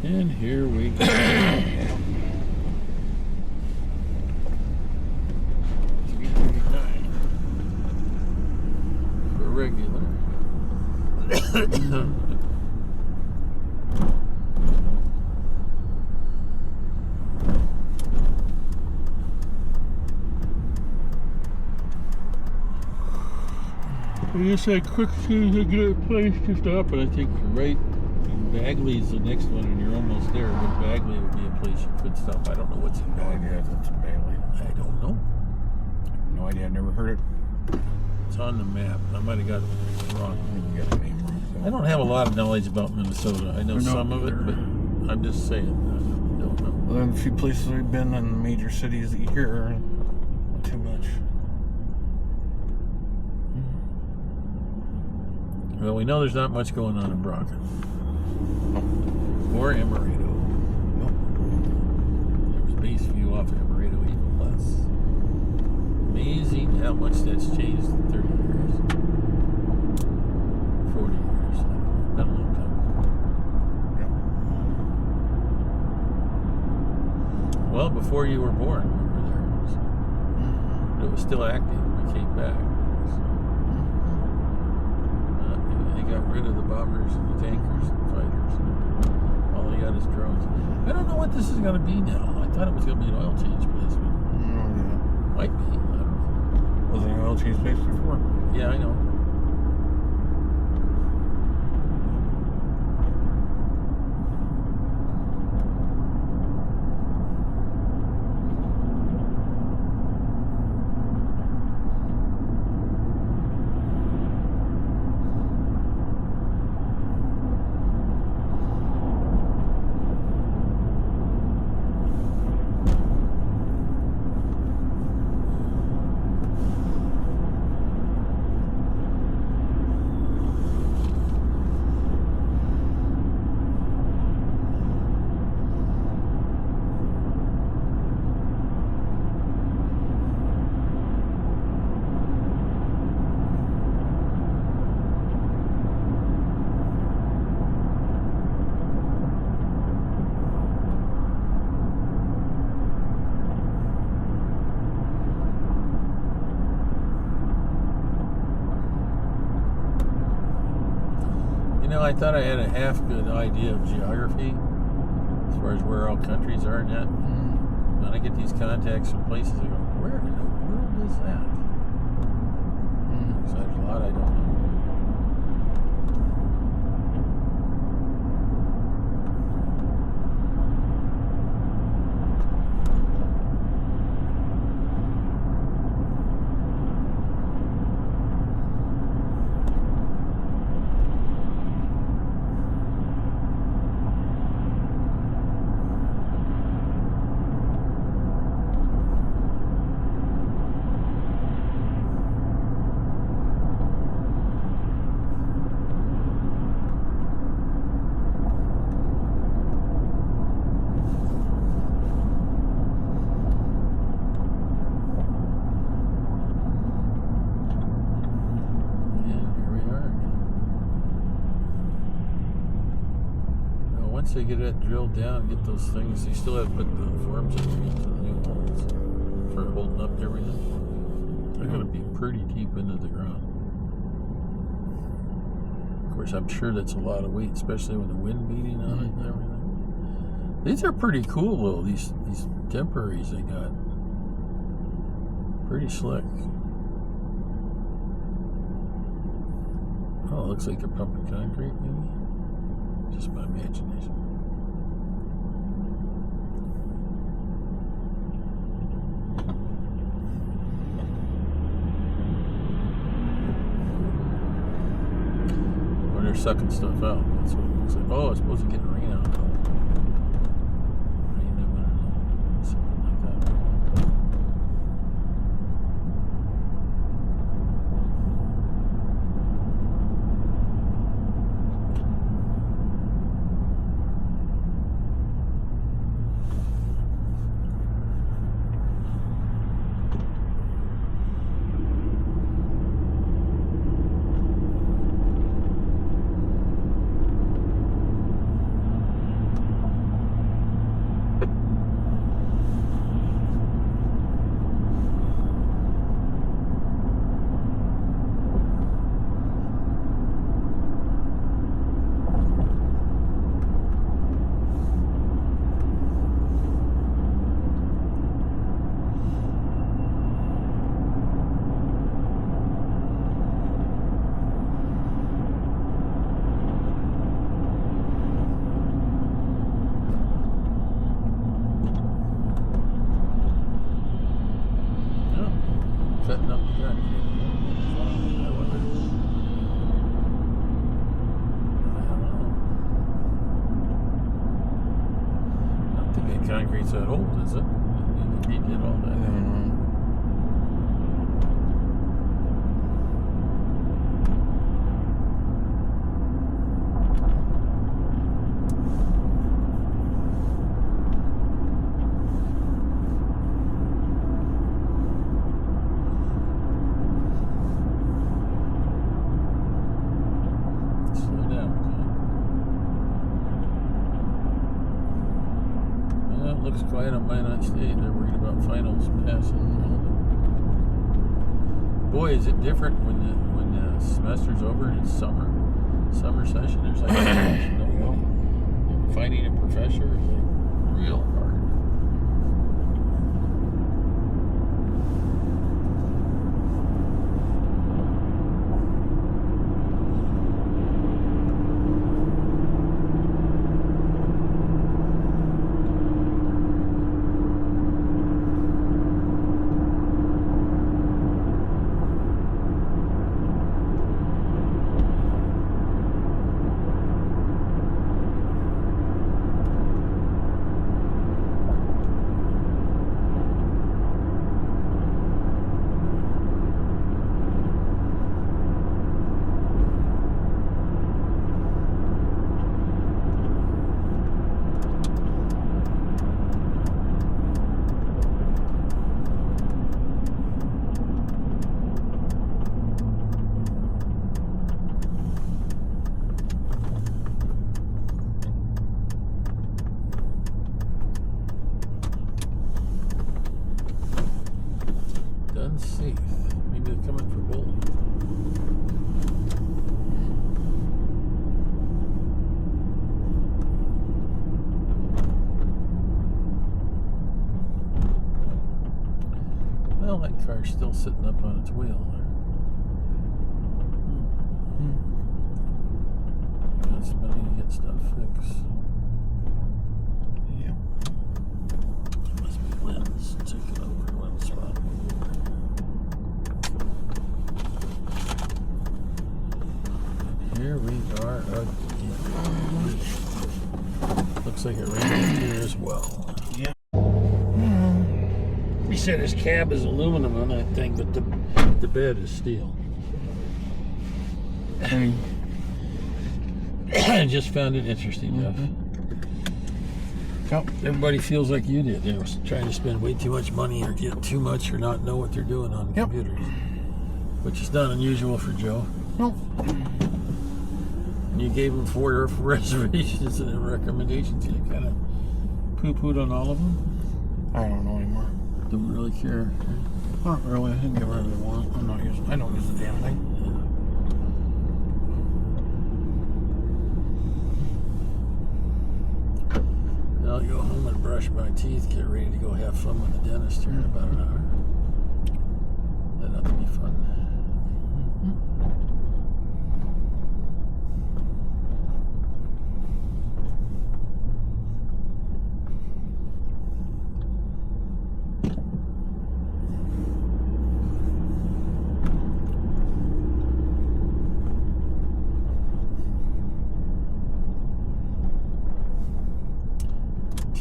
And here we go. For regular. I guess I quick seems a good place to stop, but I think you're right. Bagley's the next one, and you're almost there. But Bagley would be a place you could stop. I don't know what's in No idea if it's Bagley. I don't know. No idea. I've never heard it. It's on the map. I might have got it wrong. You got the name wrong. So. I don't have a lot of knowledge about Minnesota. I know some of it, but I'm just saying. I don't know. Well, then a few places we've been in major cities here, not too much. Well, we know there's not much going on in Brockton. Or Emerito. Nope. There's base view off of Emerito, even less. Amazing how much that's changed in 30 years. 40 years. Been a long time. Yep. Well, before you were born, we were there. So. But it was still active when we came back. They got rid of the bombers and the tankers and the fighters. All they got is drones. I don't know what this is going to be now. I thought it was going to be an oil change place, but might be. I don't know. Was it an oil change place before? Yeah, I know. I thought I had a half good idea of geography as far as where all countries are net. When I get these contacts from places, I go, where in the world is that? So there's a lot I don't know. Once they get that drilled down and get those things, they still have to put the forms into the new holes for holding up everything. They're going to be pretty deep into the ground. Of course, I'm sure that's a lot of weight, especially with the wind beating on it and everything. These are pretty cool, though, these temporaries they got. Pretty slick. Oh, it looks like they're pumping concrete, maybe. Just my imagination. Or they're sucking stuff out. That's what it looks like. Oh, it's supposed to get rain out now. Rain, I don't know. Something like that. concrete's that old, is it? He did all that. I don't know. Slow down, okay? Well, it looks quiet on Minot ND. They're worried about finals passing. Boy, is it different when the semester's over and it's summer session. There's like no finding a professor is like real hard. Unsafe. Maybe they're coming for bowling. Well, that car's still sitting up on its wheel there. Got money to get stuff fixed. Yeah. Must be lens. Take it over to one spot. Here we are again. Looks like it rained here as well. Yeah. He said his cab is aluminum on that thing, but the bed is steel. I just found it interesting, Jeff. Yep. Everybody feels like you did. They were trying to spend way too much money or get too much or not know what they're doing on computers. Which is not unusual for Joe. Nope. You gave him 4 reservations and recommendations. You kind of poo-pooed on all of them? I don't know anymore. Don't really care. Not really. I can get whatever I want. I don't use the damn thing. I'll go home and brush my teeth, get ready to go have fun with the dentist here in about an hour. That ought to be fun.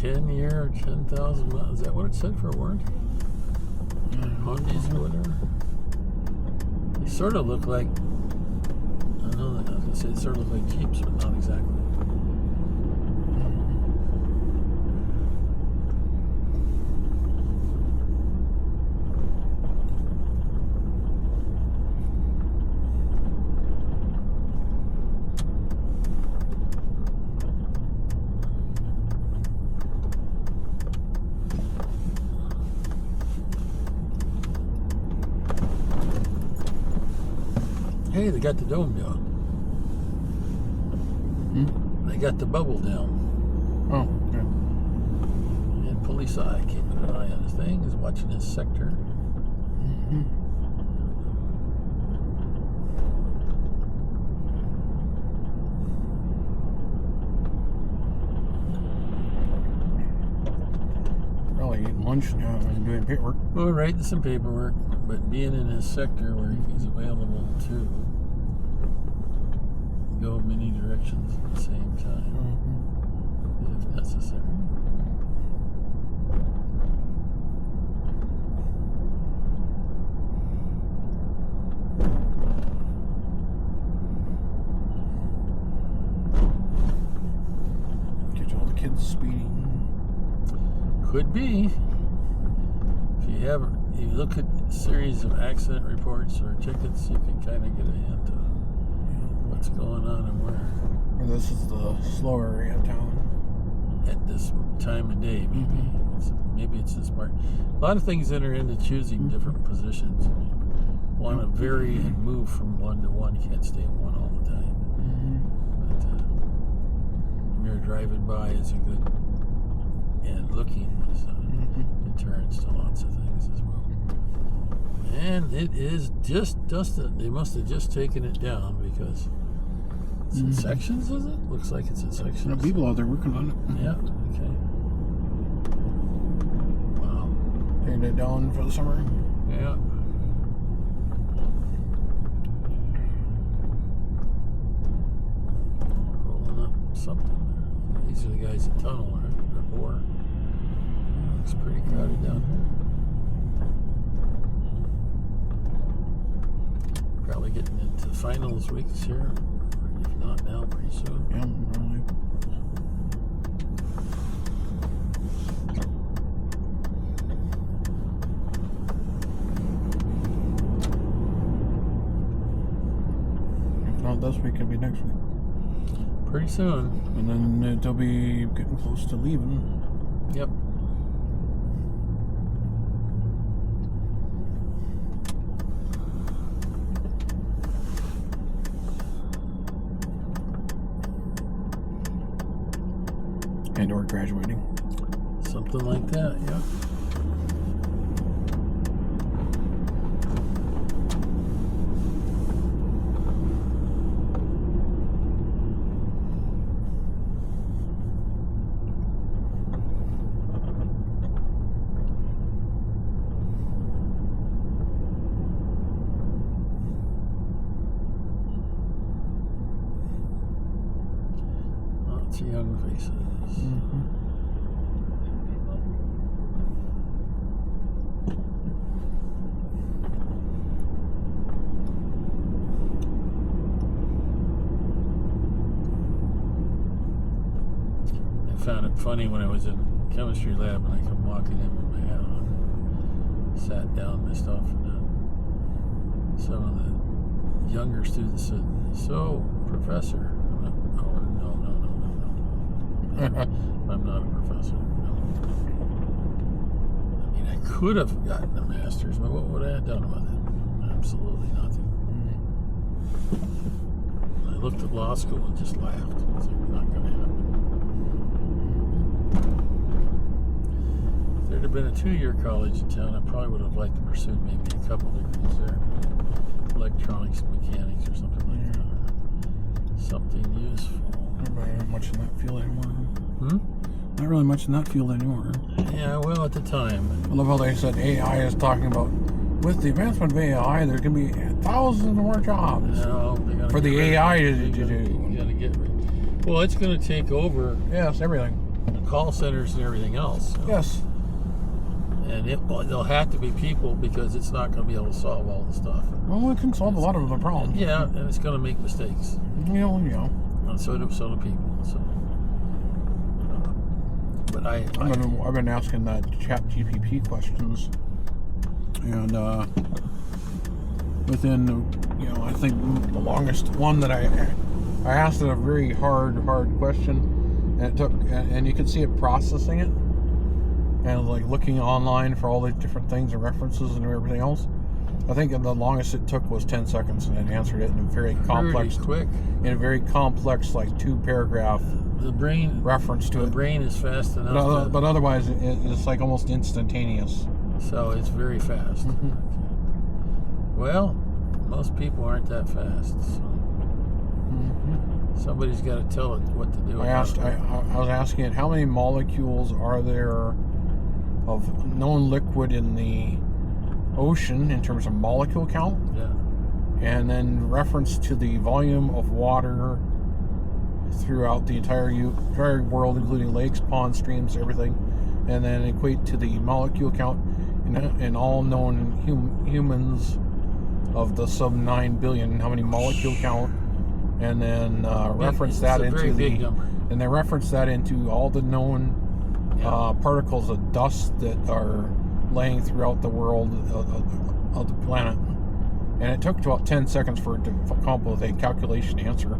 10-year, 10,000 miles. Is that what it said for a warranty? Hondas or whatever. They sort of look like, I don't know, I was going to say they sort of look like Jeeps, but not exactly. Hey, they got the dome down. They got the bubble down. Oh, okay. And police eye, keeping an eye on his thing, is watching his sector. Probably eating lunch now and doing paperwork. Well, writing some paperwork, but being in his sector where he's available to go many directions at the same time, if necessary. kids speeding. Could be. If you look at a series of accident reports or tickets, you can kind of get a hint of what's going on and where. Or this is the slower area of town. At this time of day, maybe. Maybe it's this part. A lot of things enter into choosing different positions. You want to vary and move from one to one. You can't stay in one all the time. But when you're driving by, is a good, and looking is deterrence to lots of things as well. And it is just dusted. They must have just taken it down because it's in sections, is it? Looks like it's in sections. There are people out there working on it. Yeah, okay. Wow. Tearing it down for the summer. Yeah. Rolling up something there. These are the guys that tunnel or bore. Looks pretty crowded down here. Probably getting into finals weeks here. If not now, pretty soon. Yeah, probably. If not this week, it'll be next week. Pretty soon. And then they'll be getting close to leaving. Yep. And or graduating. Something like that, yeah. Lots of young faces. I found it funny when I was in chemistry lab and I come walking in with my hat on, sat down, missed off, and some of the younger students said, "So, professor?" I went, "Oh, no. I'm not a professor. No. I mean, I could have gotten a master's, but what would I have done with it? Absolutely nothing. I looked at law school and just laughed. It's like, not going to happen. If there'd have been a 2-year college in town, I probably would have liked to pursue maybe a couple degrees there. Electronics and mechanics or something like that. Something useful. Not really much in that field anymore. Hmm? Not really much in that field anymore. Yeah, well, at the time. I love how they said AI is talking about, with the advancement of AI, there's going to be thousands more jobs. No, they're gonna For the AI to do. You gotta get rid. Well, it's going to take over Yes, everything. the call centers and everything else. So. Yes. And there'll have to be people because it's not going to be able to solve all the stuff. Well, it can solve a lot of the problems. Yeah, and it's going to make mistakes. You know. And so do people. So, but I've been asking that ChatGPT questions, and within, I think the longest one that I asked it a very hard question, and it took, and you could see it processing it, and like looking online for all the different things and references and everything else. I think the longest it took was 10 seconds, and it answered it in a very complex, quick. In a very complex, like 2-paragraph The brain reference to the it. brain is fast enough. But otherwise, it's like almost instantaneous. So it's very fast. Well, most people aren't that fast. So somebody's got to tell it what to do. I was asking it, how many molecules are there of known liquid in the ocean in terms of molecule count? Yeah. And then reference to the volume of water throughout the entire world, including lakes, ponds, streams, everything, and then equate to the molecule count in all known humans of the sub 9 billion, how many molecule count, and then reference that into the and they reference that into all the known particles of dust that are laying throughout the world of the planet. And it took about 10 seconds for it to come up with a calculation answer.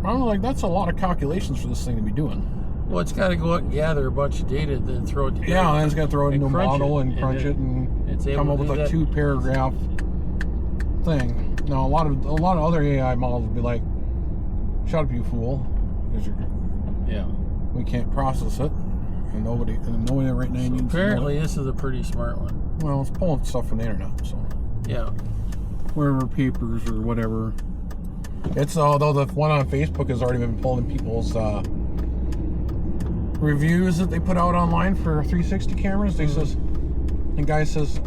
I was like, that's a lot of calculations for this thing to be doing. Well, it's got to go out and gather a bunch of data, then throw it together. Yeah, and it's got to throw it into a model and crunch it and come up with a 2-paragraph thing. Now, a lot of other AI models would be like, "Shut up, you fool!" We can't process it, and nobody right now needs. Apparently, this is a pretty smart one. Well, it's pulling stuff from the internet, so yeah, wherever papers or whatever. It's although the one on Facebook has already been pulling people's reviews that they put out online for 360 cameras. They says, the guy says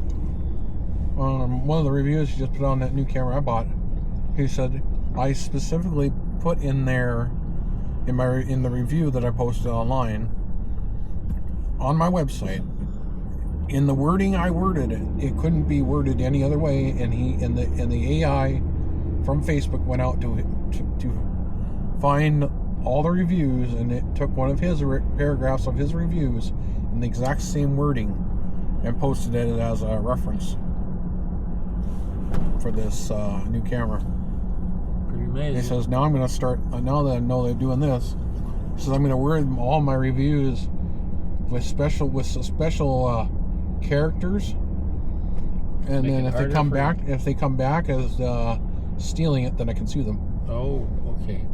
on one of the reviews he just put on that new camera I bought, he said, I specifically put in there in the review that I posted online on my website, in the wording I worded it couldn't be worded any other way, and the AI from Facebook went out to find all the reviews, and it took one of his paragraphs of his reviews in the exact same wording and posted it as a reference for this new camera. Pretty amazing. He says, now I'm going to start, now that I know they're doing this, he says, I'm going to word all my reviews with special characters, and then if they come back as stealing it, then I can sue them. Oh, okay.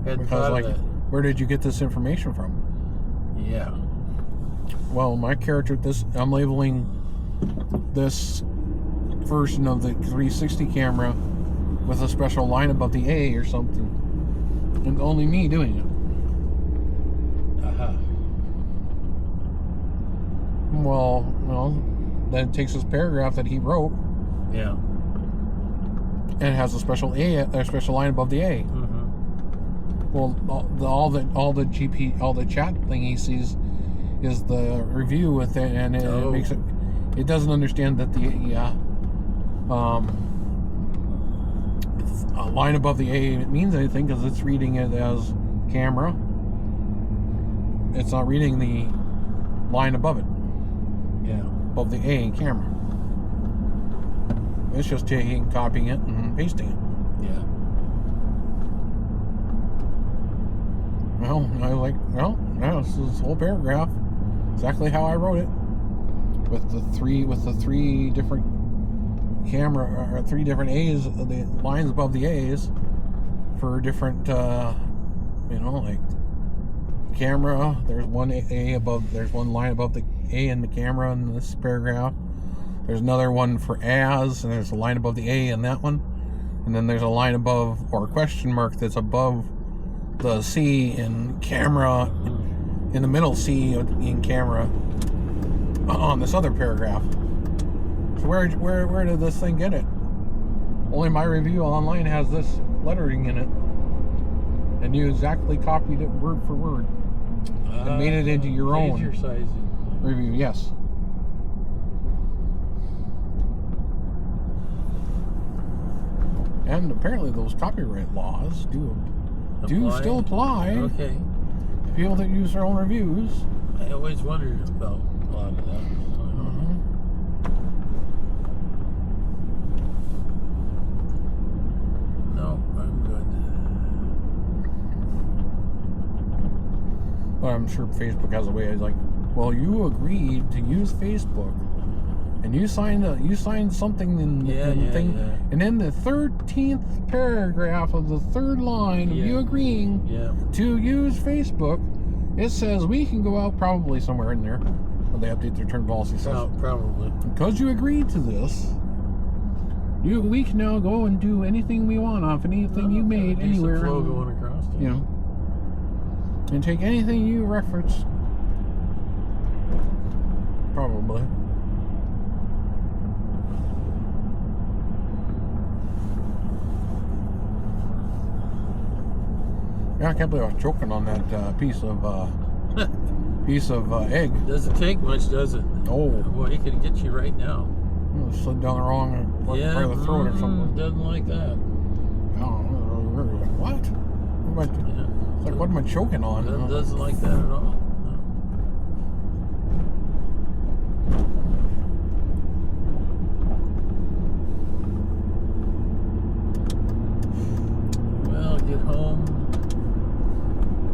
Because, like, where did you get this information from? Yeah. Well, my character, I'm labeling this version of the 360 camera with a special line above the A or something, and only me doing it. Well, then it takes this paragraph that he wrote. Yeah. And it has a special line above the A. Well, all the chat thing he sees is the review with it, and it makes it. It doesn't understand that the a line above the A means anything because it's reading it as camera. It's not reading the line above it. Yeah. Above the A in camera. It's just taking, copying it, and pasting it. Yeah. Well, I was like, well, no, this is this whole paragraph, exactly how I wrote it, with the three different camera, or 3 different A's, the lines above the A's, for different, like camera. There's one A above. There's one line above the A in the camera in this paragraph. There's another one for as, and there's a line above the A in that one, and then there's a line above, or a question mark that's above the C in camera, in the middle C in camera on this other paragraph. So where did this thing get it? Only my review online has this lettering in it, and you exactly copied it word for word and made it into your own review. Yes. And apparently those copyright laws do still apply. Okay. To people that use their own reviews. I always wondered about a lot of that. No, I'm good. But I'm sure Facebook has a way. It's like, well, you agreed to use Facebook, and you signed something in the thing, and in the 13th paragraph of the 3rd line of you agreeing to use Facebook, it says we can go out, probably somewhere in there where they update their term policy. Probably because you agreed to this, we can now go and do anything we want off anything you made anywhere. Flow going across. And take anything you reference. Probably. Yeah, I can't believe I was choking on that piece of egg. Doesn't take much, does it? Oh. Boy, it could get you right now. It slid down the wrong part of the throat or something. Doesn't like that. Oh, what? What It's like, what am I choking on? It doesn't like that at all. Well, get home,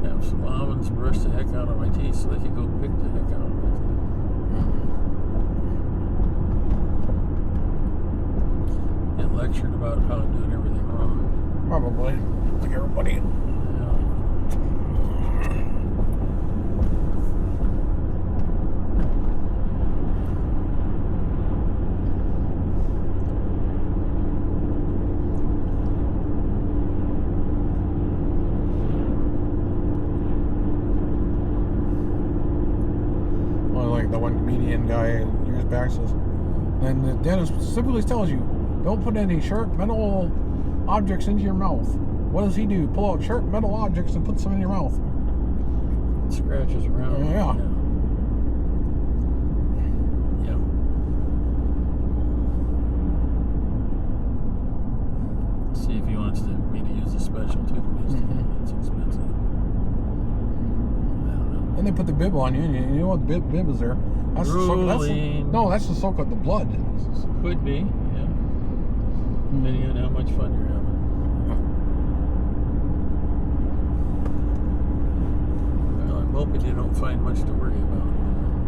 have some almonds, brush the heck out of my teeth so they can go pick the heck out of my teeth. Get lectured about how I'm doing everything wrong. Probably. Like everybody. The one comedian guy years back says, and the dentist specifically tells you, don't put any sharp metal objects into your mouth. What does he do? Pull out sharp metal objects and puts them in your mouth. It scratches around. Yeah. See if he wants me to use a special toothpaste. It's expensive. Then they put the bib on you, and you know what the bib is there. That's to soak up the blood. Could be, yeah. Depending on how much fun you're having. Well, I'm hoping you don't find much to worry about.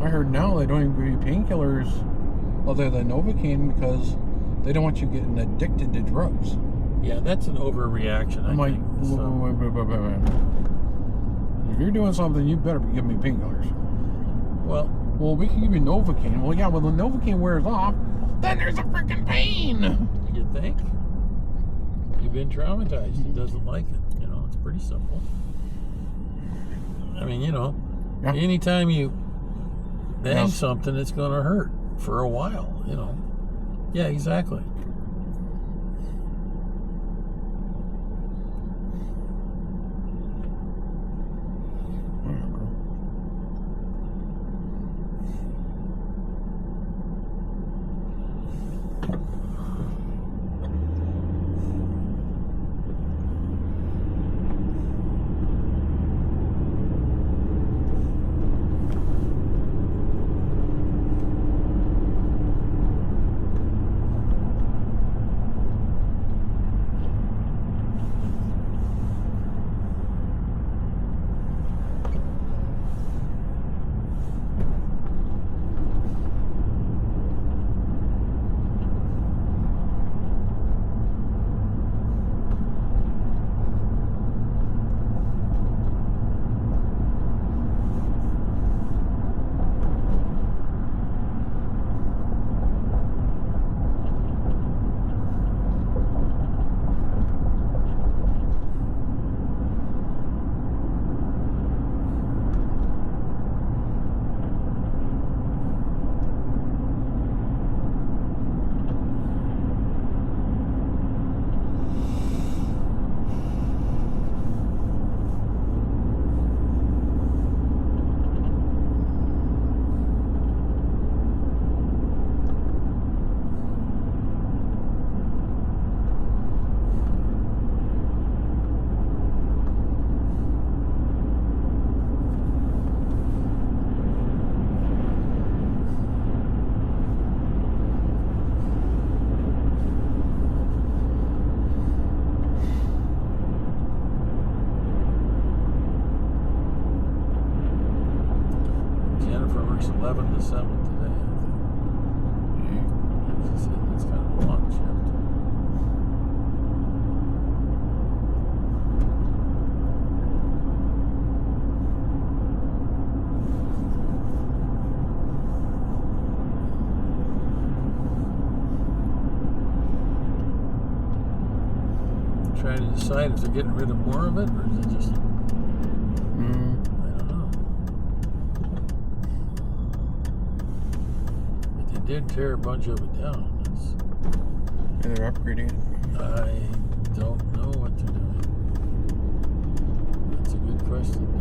I heard now they don't even give you painkillers other than Novocaine because they don't want you getting addicted to drugs. Yeah, that's an overreaction, I think. If you're doing something, you better give me painkillers. Well, we can give you Novocaine. Well, yeah, when the Novocaine wears off, then there's a freaking pain. You think? You've been traumatized. He doesn't like it. You know, it's pretty simple. I mean, anytime you bang something, it's going to hurt for a while, Yeah, exactly. Jennifer works 11 to 7 today, I think. She said it's kind of a long shift. Trying to decide if they're getting rid of more of it, or is it just... I don't know. But they did tear a bunch of it down. And they're upgrading it. I don't know what they're doing. That's a good question.